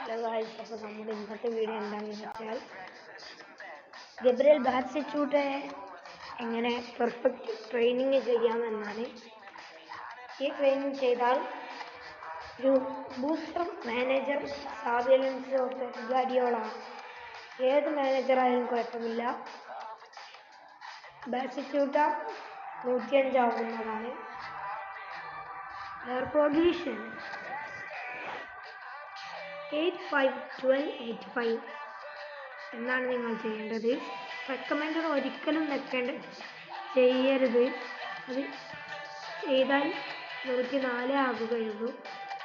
Hello guys, അപ്പോൾ നമ്മുടെ ഇന്നത്തെ വീഡിയോ എന്താണെന്ന് വെച്ചാൽ ഗബ്രിയേൽ ബാറ്റിസ്റ്റൂട്ടെ എങ്ങനെ പെർഫെക്റ്റ് ട്രെയിനിങ് ചെയ്യാമെന്നാണ്. ഈ ട്രെയിനിങ് ചെയ്താൽ ഒരു booster manager Xabi Alonso Guardiola ഏത് മാനേജറായാലും കുഴപ്പമില്ല, ബാറ്റിസ്റ്റൂട്ട 105 ആവുന്നതാണ്. എയർ പ്രൊഡ്യൂഷൻ 851285 എന്നാണ് നിങ്ങൾ ചെയ്യേണ്ടത്. റെക്കമെൻഡർ ഒരിക്കലും ചെയ്യരുത്, അത് ചെയ്താൽ 104 ആകുകയുള്ളൂ.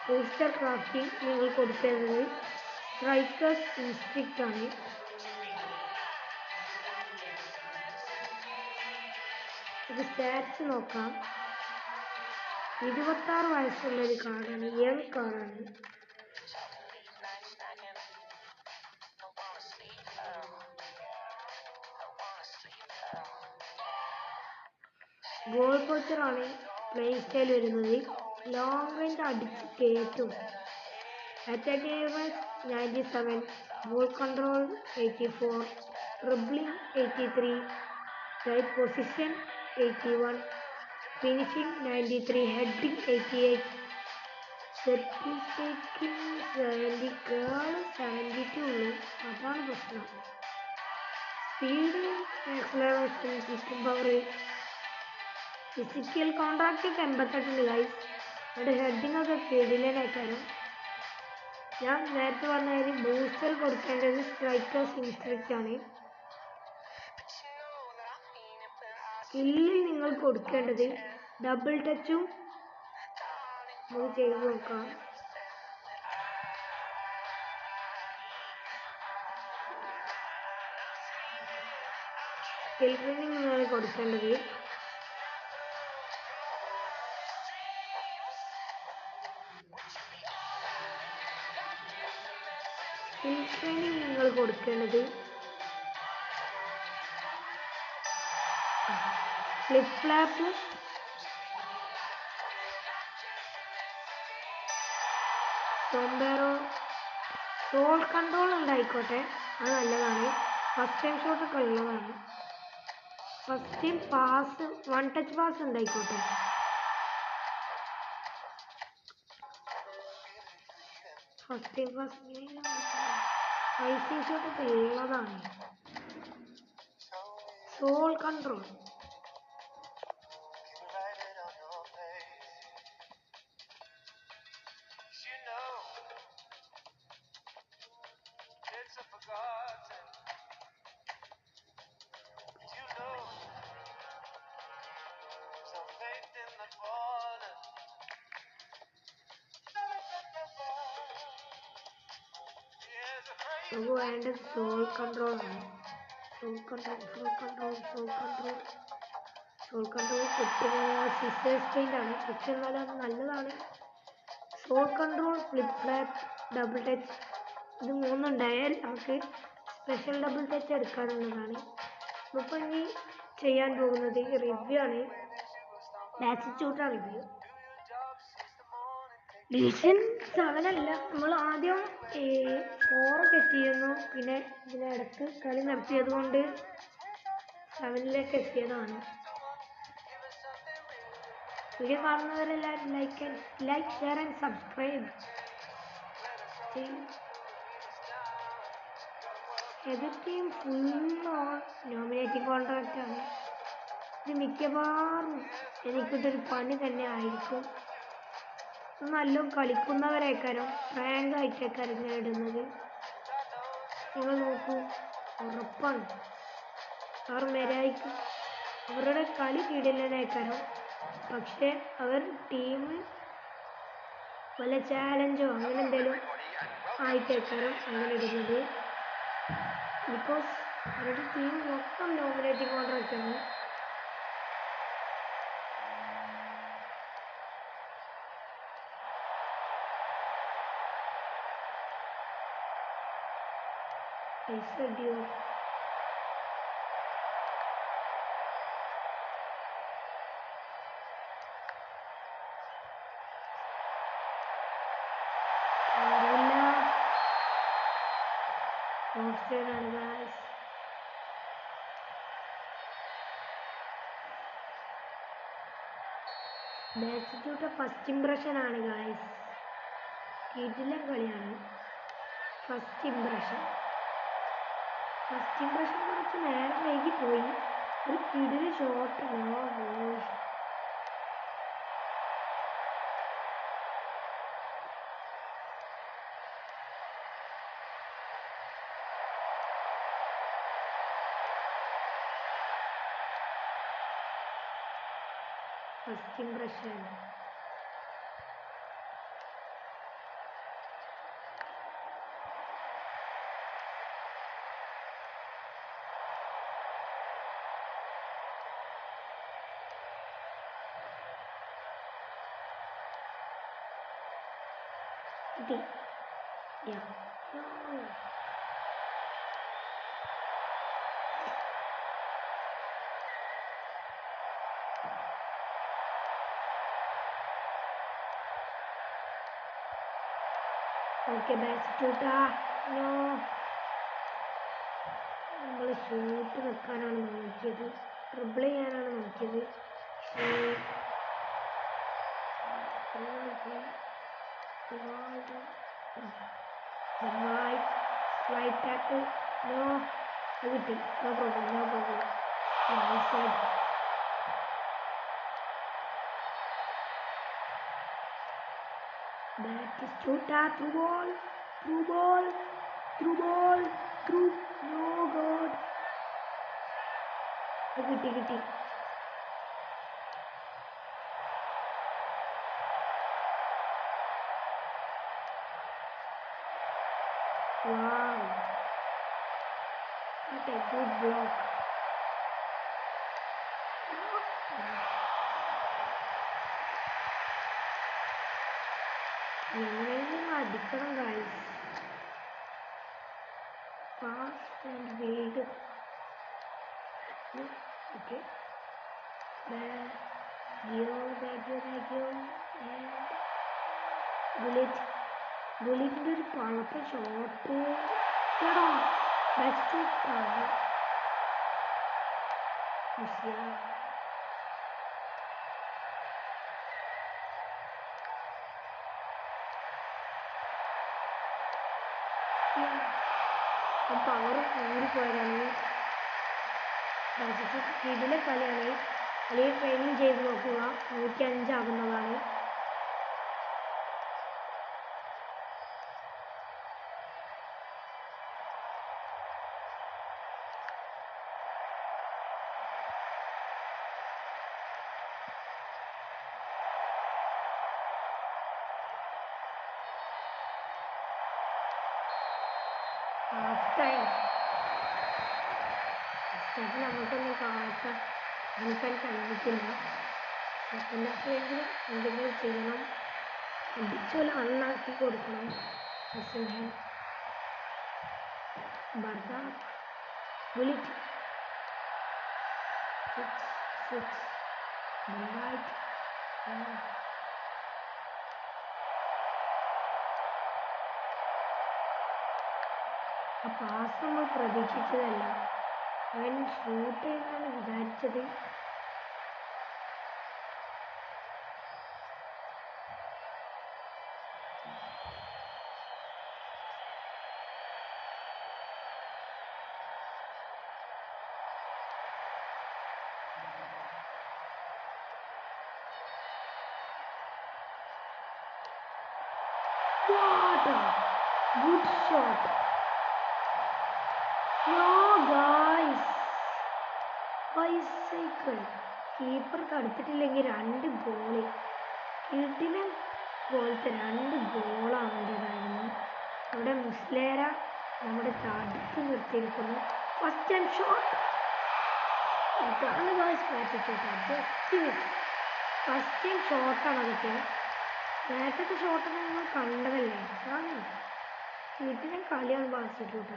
ബൂസ്റ്റർ ക്രാഫ്റ്റിംഗ് നിങ്ങൾ കൊടുക്കേണ്ടത് സ്ട്രൈക്കേഴ്സ് ഇൻസ്റ്റിക്റ്റ് ആണ്. ഇത് സ്റ്റാറ്റ്സ് നോക്കാം. 26 വയസ്സുള്ളൊരു കാർഡാണ്, യങ് കാർഡാണ്. ഗോൾ പോച്ചറാണ് പ്ലേയിങ് സ്റ്റൈൽ വരുന്നത്. ലോങ് റേഞ്ച് അടിച്ച് കയറ്റും. Attack 97, ball control 84, dribbling 83, tight position 81, finishing 93, heading 88, set taking 72 ഉള്ളൂ. അതാണ് പ്രശ്നം. Speed, acceleration, kicking power, physical contract 88 ഉണ്ട് ഗൈസ്. അവിടെ ഹെഡിങ് ഒക്കെ കിടിലനായിട്ടാണ്. ഞാൻ നേരത്തെ പറഞ്ഞതിന് ബൂസ്റ്റർ കൊടുക്കേണ്ടത് സ്ട്രൈക്കേഴ്സ് ഇൻസ്ട്രിക്റ്റ് ആണ്. സ്കില്ലിൽ നിങ്ങൾ കൊടുക്കേണ്ടത് ഡബിൾ ടച്ചും നമുക്ക് ചെയ്ത് നോക്കാം. സ്കിൽ ട്രെയിനിങ് നിങ്ങൾ കൊടുക്കേണ്ടത് flip flap, sombrero, sole control ഉണ്ടായിക്കോട്ടെ, അത് നല്ലതാണ്. ഫസ്റ്റ് ടൈം ഷോട്ടൊക്കെ ഉള്ളതാണ്. First time pass, one touch pass ഉണ്ടായിക്കോട്ടെ. ഫസ്റ്റ് ടൈം പാസ് ഐസിങ് ഷോട്ടൊക്കെ ഉള്ളതാണ്. സോൾ കൺട്രോൾ, നമുക്ക് വേണ്ടത് സോൾ കൺട്രോൾ ആണ്. സോൾ കൺട്രോൾ സിസ്റ്റേഴ്സ് പെയിന്റ് ആണ്, പക്ഷെ എന്നാലും അത് നല്ലതാണ്. Sole control, flip flap, double touch, ഇത് മൂന്നുണ്ടായാൽ നമുക്ക് സ്പെഷ്യൽ ഡബിൾ ടച്ച് എടുക്കാനുള്ളതാണ്. ഇപ്പോൾ ഇനി ചെയ്യാൻ പോകുന്നത് റിവ്യൂ ആണ്. Batistuta review. ഡിവിഷൻ 7 അല്ല, നമ്മൾ ആദ്യം 4 എത്തിയിരുന്നു, പിന്നെ ഇതിനിടക്ക് കളി നിർത്തിയത് കൊണ്ട് 7ലേക്ക് എത്തിയതാണ്. വീഡിയോ കാണുന്നവരെല്ലാവരും ലൈക്ക് ഷെയർ ആൻഡ് സബ്സ്ക്രൈബ് ചെയ്യും. എതിർ ടീം ഫുൾ നോമിനേറ്റിംഗ് കോൺട്രാക്റ്റ് ആണ്. ഇത് മിക്കവാറും എനിക്കിട്ടൊരു പണി തന്നെ ആയിരിക്കും. നല്ല കളിക്കുന്നവരേക്കാരും റാങ്ക് ആയിട്ടേക്കാരും ഞാൻ ഇടുന്നത്. നിങ്ങൾ നോക്കൂ, ഉറപ്പാണ് അവർ മെരായിക്കും. അവരുടെ കളി കിടിലനേക്കാരും, പക്ഷെ അവർ ടീം വല്ല ചാലഞ്ചോ അങ്ങനെ എന്തെങ്കിലും ആയിട്ടേക്കാരും അങ്ങനെ ഇടുന്നത്. ബിക്കോസ് അവരുടെ ടീം മൊത്തം നോമിനേറ്റിംഗ് കോൺട്രാക്റ്റ് ആണ്. ഐസഡിയോ ലാസ്റ്റ് ആണ് ഗായ്സ്. ബാറ്റിറ്റ്യൂട്ട് ഫസ്റ്റ് ഇംപ്രഷൻ ആണ് ഗായ്സ്. കിടിലൻ കളിയാണ്. ഫസ്റ്റ് ഇംപ്രഷൻ കുറച്ച് നേരം വൈകി പോയി. ഒരു കിടിലൻ shot. First impression. Yeah. Okay ബാറ്റിറ്റ്യൂട്ടാ. നോ, നമ്മൾ ഷൂട്ട് വെക്കാനാണ് നോക്കിയത്, ട്രിബിൾ ചെയ്യാനാണ് നോക്കിയത്. Flight tackle. നോ, അത് കിട്ടി. No problem. Batistuta through ball. No god. Kitty. Wow. What a good block. അടിക്കണം guys. Fast and build. Okay, ബുള്ളറ്റിൻ്റെ ഒരു പഴപ്പ ഷോട്ട്. ബെസ്റ്റ് പവർ കൂടിപ്പോയതാണ്. ഇതിലെ കളിയാണ്. അല്ലെങ്കിൽ ട്രെയിനിങ് ചെയ്ത് നോക്കുക. 105 ആകുന്നതാണ്. നമുക്കൊന്നും കാണിക്കാൻ കഴിയില്ല. സെക്കൻഡ് ഹാഫിലെങ്കിലും എന്തെങ്കിലും ചെയ്യണം. അടിച്ചുപോലെ അണ്ണാക്കി കൊടുക്കണം. ബുള്ളറ്റ് ആ പാസ് നമ്മൾ പ്രതീക്ഷിച്ചതല്ല. അവൻ ഷൂട്ട് ചെയ്യുന്നതാണ് വിചാരിച്ചത്. What a good shot. No guys, bicycle. Keeper കടുത്തിട്ടില്ലെങ്കിൽ 2 ഗോള്. കിട്ടിന് പോലത്തെ 2 ഗോളാവേണ്ടതായിരുന്നു. നമ്മുടെ മുസ്ലേര നമ്മുടെ തടുത്ത് നിർത്തിയിരിക്കുന്നു. First time shot. ഇതാണ് ഗായ്സ് ബാറ്റിറ്റ്യൂട്ട്. ഫസ്റ്റ് ടൈം ഷോട്ടാണ് അതൊക്കെ. നേരത്തെ ഷോട്ടൊക്കെ നിങ്ങൾ കണ്ടതല്ലേ. വീട്ടിലെ കളിയാണ് ബാറ്റിറ്റ്യൂട്ട്.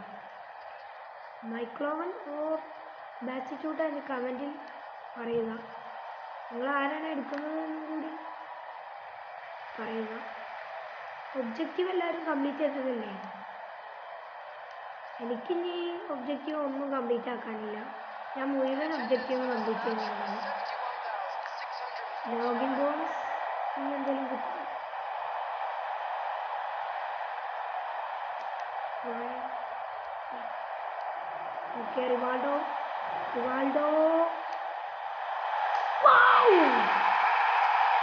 മൈക്ലോവൻ ഓർ ബാറ്റിറ്റ്യൂട്ട് എന്ന് കമൻറ്റിൽ പറയുക. നിങ്ങൾ ആരാണ് എടുക്കുന്നതെന്നും കൂടി പറയുക. ഒബ്ജക്റ്റീവ് എല്ലാവരും കംപ്ലീറ്റ് ചെയ്തതല്ലേ. എനിക്കിനി ഒബ്ജക്റ്റീവ് ഒന്നും കംപ്ലീറ്റ് ആക്കാനില്ല. ഞാൻ മുഴുവൻ ഒബ്ജക്റ്റീവ് കംപ്ലീറ്റ് ചെയ്യുന്നതാണ്. ലോഗിൻ ബോണസ് ഇനി എന്തെങ്കിലും കിട്ടും. Okay, Rivaldo.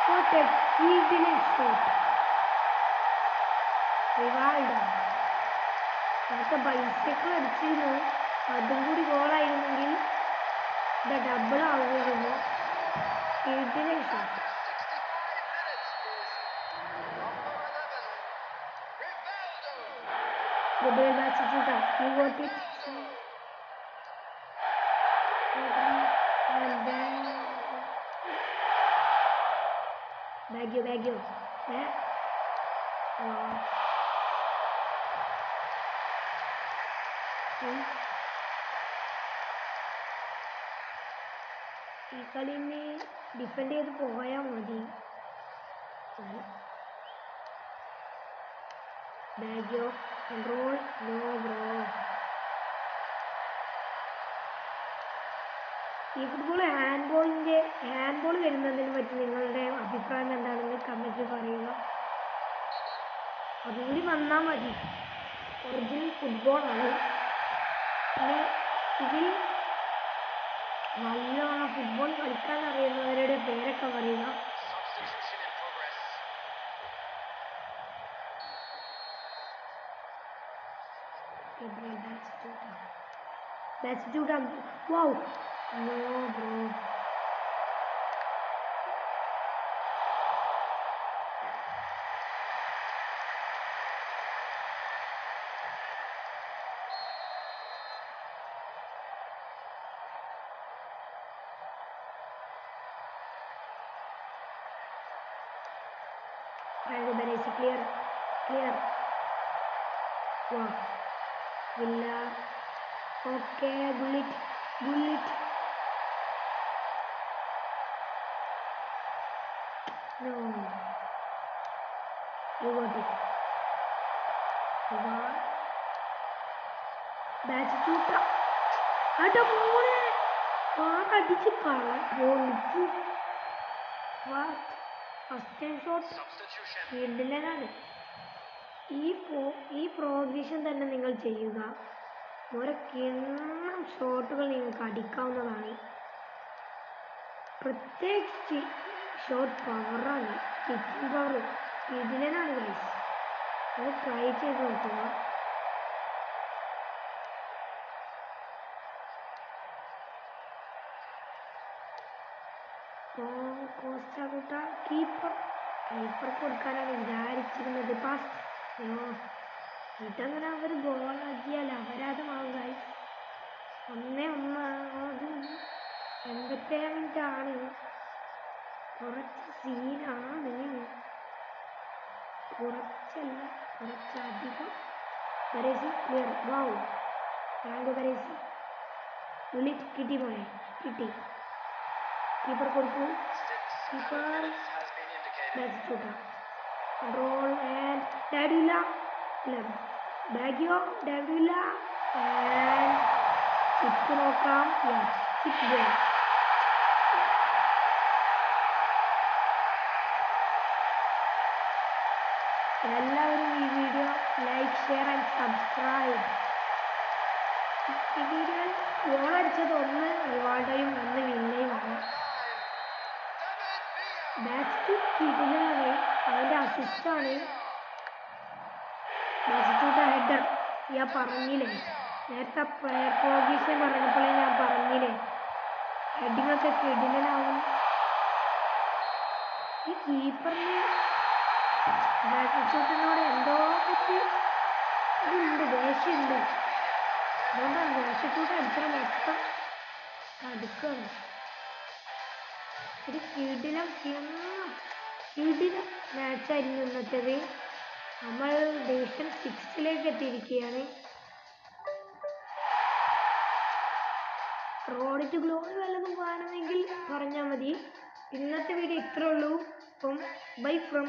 What a brilliant shot. Rivaldo നേരത്തെ ബൈസൈക്കിൾ അടിച്ചിരുന്നു. അതും കൂടി ഗോളായിരുന്നെങ്കിൽ ഇത് double ആവുമായിരുന്നു. ബrilliant shot. Gabriel Batistuta, you got it. And then Baggio. ഈ കളിനെ ഡിഫെൻഡ് ചെയ്ത് പോയാൽ മതി. Baggio, control, no bro. ഈ ഫുട്ബോൾ ഹാൻഡ്ബോൾ വരുന്നതിനെ പറ്റി നിങ്ങളുടെ അഭിപ്രായം എന്താണെന്ന് കമൻറ്റിൽ പറയുക. അതുകൂടി വന്നാൽ മതി. ഒറിജിനൽ ഫുട്ബോളാണ്. പിന്നെ ഇതിൽ നല്ലോണം ഫുട്ബോൾ കളിക്കാൻ അറിയുന്നവരുടെ പേരൊക്കെ പറയുക. Batistuta. Wow. No bro. Baresi clear. Wow. Villa. Okay, bullet. No. You got it. Wow. Batistuta. Ada മോനെ അടിച്ച് പൊളിച്ചു. ഫസ്റ്റ് ടൈം ഷോട്ട് ഫീൽഡിലാണ്. ഈ പ്രോഗ്രഷൻ തന്നെ നിങ്ങൾ ചെയ്യുക. ഓരോ കിണ്ണം ഷോട്ടുകൾ നിങ്ങൾക്ക് അടിക്കാവുന്നതാണ്. പ്രത്യേകിച്ച് ഷോട്ട് പവറാണ്, കിക്കിംഗ് പവർ ഇതിലാണ് ഗൈസ്. അത് ട്രൈ ചെയ്ത് നോക്കുക. കോസ്റ്റ കീപ്പർ കൊടുക്കാനാണ് വിചാരിച്ചിരുന്നത്. പാസ് ഇതങ്ങനെ അവർ ഗോളാക്കിയാൽ അപരാധമാവും ഗൈസ്. 1-1 അത് 87 മിനിറ്റാണ്. കുറച്ച് സീനാണ്. കുറച്ചധികം. ബരേസി ക്ലിയർ. Wow, Franco ബരേസി. ബുള്ളറ്റ് കിട്ടി മോനെ, കിട്ടി. കീപ്പർ കൊടുത്തു. Keeper Batistuta. Control and Davila. Baggio, Davila and kick നോക്കാം. Kick goal. എല്ലാവരും ഈ video like, share and subscribe. ഈ വീഡിയോയിൽ ഗോൾ അടിച്ചത് 1 റിവാൾഡോയും 1 വില്ലയുമാണ്. ബാറ്റിസ്റ്റുട്ടയാണ് അവൻ്റെ അസിസ്റ്റാണ്. ബാറ്റിസ്റ്റുട്ട ഹെഡർ ഞാൻ പറഞ്ഞില്ലേ നേരത്തെ പ്രോഗ്രീഷൻ പറഞ്ഞപ്പോഴേ ഞാൻ പറഞ്ഞില്ലേ ഹെഡിങ്ങൊക്കെ കിടിലനാവും. ഈ കീപ്പറിന് ബാറ്റിസ്റ്റുട്ടനോട് എന്തോ പറ്റി ഇതുണ്ട്, ദേഷ്യമുണ്ട്. അതുകൊണ്ടാണ് ബാറ്റിസ്റ്റുട്ട അടിച്ചത് മൊത്തം അടുക്കാണ്. ഒരു കിടിലം മാച്ചായിരുന്നു ഇന്നത്തേത്. നമ്മൾ ഡിവിഷൻ 6 എത്തിയിരിക്കുകയാണ്. റോഡ് ടു ഗ്ലോറി വല്ലതും കാണുമെങ്കിൽ പറഞ്ഞാൽ മതി. ഇന്നത്തെ വീഡിയോ ഇത്രേ ഉള്ളൂ. അപ്പം ബൈ ഫ്രം